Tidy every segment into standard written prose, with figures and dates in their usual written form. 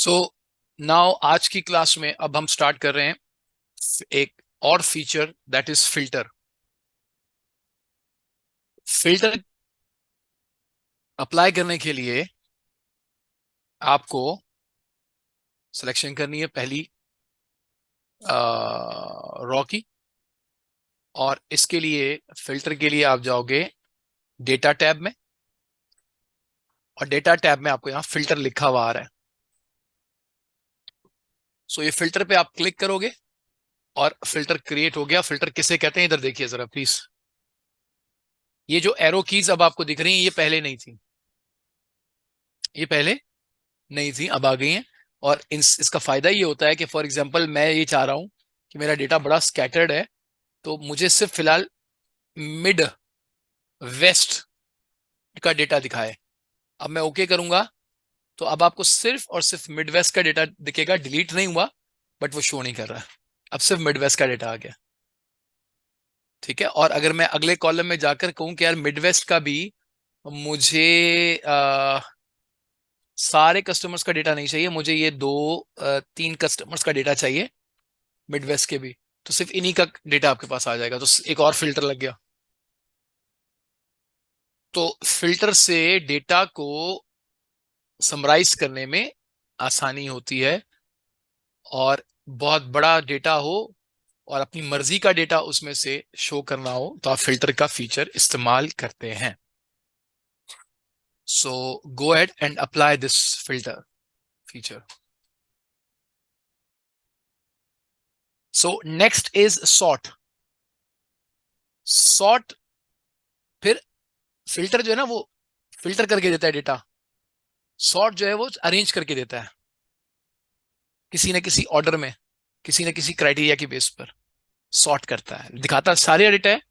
So now आज की class में अब हम स्टार्ट कर रहे हैं एक और feature that is filter. Filter apply करने के लिए आपको सिलेक्शन करनी है पहली रॉ की, और इसके लिए फिल्टर के लिए आप जाओगे डेटा टैब में, और डेटा टैब में आपको यहाँ फिल्टर लिखा हुआ आ रहा है। सो ये फिल्टर पे आप क्लिक करोगे और फिल्टर क्रिएट हो गया। फिल्टर किसे कहते हैं इधर देखिए जरा प्लीज। ये जो एरो कीज अब आपको दिख रही हैं ये पहले नहीं थी, ये पहले नहीं थी, अब आ गई हैं। और इसका फायदा ये होता है कि फॉर एग्जांपल मैं ये चाह रहा हूं कि मेरा डेटा बड़ा स्कैटर्ड है, तो मुझे सिर्फ फिलहाल मिड वेस्ट का डेटा दिखाए। अब मैं ओके करूंगा तो अब आपको सिर्फ और सिर्फ मिड वेस्ट का डेटा दिखेगा। डिलीट नहीं हुआ बट वो शो नहीं कर रहा है, अब सिर्फ मिड वेस्ट का डेटा आ गया। ठीक है, और अगर मैं अगले कॉलम में जाकर कहूं कि यार मिड वेस्ट का भी मुझे सारे कस्टमर्स का डेटा नहीं चाहिए, मुझे ये तीन कस्टमर्स का डेटा चाहिए मिडवेस्ट के भी, तो सिर्फ इन्हीं का डेटा आपके पास आ जाएगा। तो एक और फिल्टर लग गया। तो फिल्टर से डेटा को समराइज करने में आसानी होती है, और बहुत बड़ा डेटा हो और अपनी मर्जी का डेटा उसमें से शो करना हो तो आप फिल्टर का फीचर इस्तेमाल करते हैं। So go ahead and apply this filter feature. So next is sort. Sort फिर फिल्टर जो है ना वो फिल्टर करके देता है डेटा, सॉर्ट जो है वो अरेंज करके देता है किसी न किसी ऑर्डर में, किसी न किसी क्राइटेरिया की बेस पर सॉर्ट करता है। दिखाता सारे डेटा है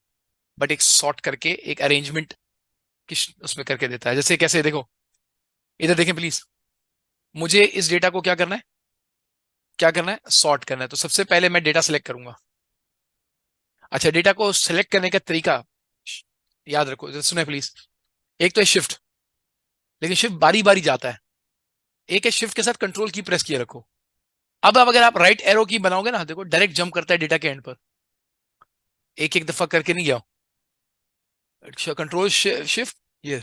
बट एक सॉर्ट करके एक अरेंजमेंट किस उसमें करके देता है। जैसे कैसे देखो, इधर देखें प्लीज। मुझे इस डेटा को क्या करना है, क्या करना है, सॉर्ट करना है। तो सबसे पहले मैं डेटा सेलेक्ट करूंगा। अच्छा, डेटा को सिलेक्ट करने का तरीका याद रखो, सुने प्लीज। एक तो है शिफ्ट, लेकिन शिफ्ट बारी बारी जाता है। एक है शिफ्ट के साथ कंट्रोल की प्रेस किए रखो। अब अगर आप राइट एरो की बनाओगे ना, देखो डायरेक्ट जंप करता है डेटा के एंड पर, एक एक दफा करके नहीं जाओ। कंट्रोल शिफ्ट ये,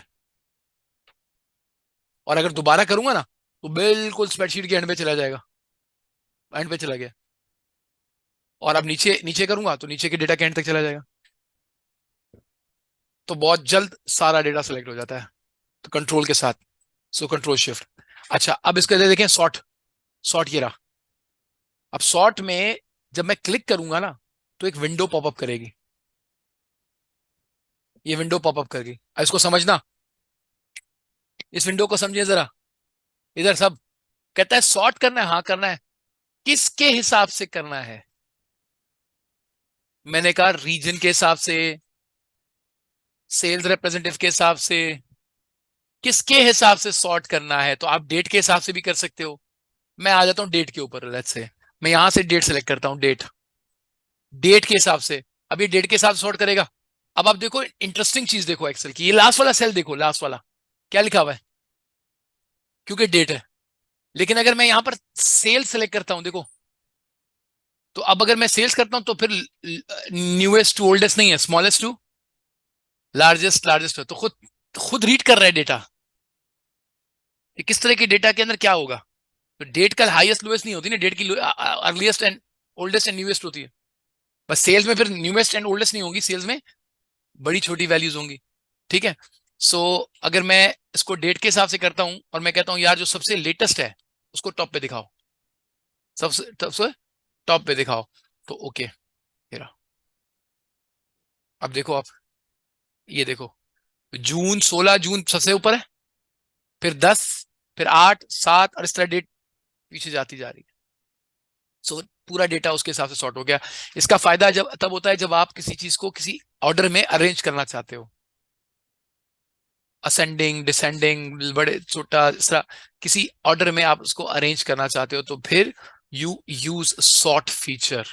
और अगर दोबारा करूंगा ना तो बिल्कुल स्प्रेडशीट के एंड पे चला जाएगा, एंड पे चला गया। और अब नीचे नीचे करूंगा तो नीचे के डेटा के एंड तक चला जाएगा, तो बहुत जल्द सारा डेटा सेलेक्ट हो जाता है तो कंट्रोल के साथ। So control shift. अच्छा, अब इसके देखें सॉर्ट। सॉर्ट ये रहा। अब सॉर्ट में जब मैं क्लिक करूंगा ना तो एक विंडो पॉपअप करेगी, ये विंडो पॉपअप करेगी। अब इसको समझना, इस विंडो को समझिए जरा। इधर सब कहता है सॉर्ट करना है, हाँ करना है। किसके हिसाब से करना है? मैंने कहा रीजन के हिसाब से, सेल्स रिप्रेजेंटेटिव के हिसाब से, किसके हिसाब से सॉर्ट करना है। तो आप डेट के हिसाब से भी कर सकते हो। मैं आ जाता हूं डेट के ऊपर, लेट्स से मैं यहां से डेट सेलेक्ट करता हूं, डेट, डेट के हिसाब से। अब ये डेट के हिसाब से सॉर्ट करेगा। अब आप देखो इंटरेस्टिंग चीज देखो एक्सेल की, ये लास्ट वाला सेल देखो, लास्ट वाला क्या लिखा हुआ है, क्योंकि डेट है। लेकिन अगर मैं यहां पर सेल सेलेक्ट करता हूं देखो, तो अब अगर मैं सेल्स करता हूं तो फिर न्यूएस्ट टू ओल्डेस्ट नहीं है, स्मॉलेस्ट टू लार्जेस्ट, लार्जेस्ट है। तो खुद खुद रीड कर रहा है डेटा कि किस तरह के डेटा के अंदर क्या होगा। तो डेट का हाईएस्ट लोएस्ट नहीं होती ना, डेट की earliest and oldest and newest होती है। बस सेल्स में फिर न्यूएस्ट एंड ओल्डेस्ट नहीं होगी, सेल्स में बड़ी छोटी वैल्यूज होंगी। ठीक है। सो अगर मैं इसको डेट के हिसाब से करता हूं और मैं कहता हूं यार जो सबसे लेटेस्ट है उसको टॉप पे दिखाओ, सबसे सबसे टॉप पे दिखाओ, तो ओके मेरा। अब देखो आप, ये देखो जून, 16 जून सबसे ऊपर है, फिर 10, फिर 8, 7, और इस तरह डेट पीछे जाती जा रही है। सो पूरा डेटा उसके हिसाब से सॉर्ट हो गया। इसका फायदा जब तब होता है जब आप किसी चीज को किसी ऑर्डर में अरेंज करना चाहते हो, असेंडिंग डिसेंडिंग, बड़े छोटा, इस तरह किसी ऑर्डर में आप उसको अरेंज करना चाहते हो, तो फिर यू यूज सॉर्ट फीचर।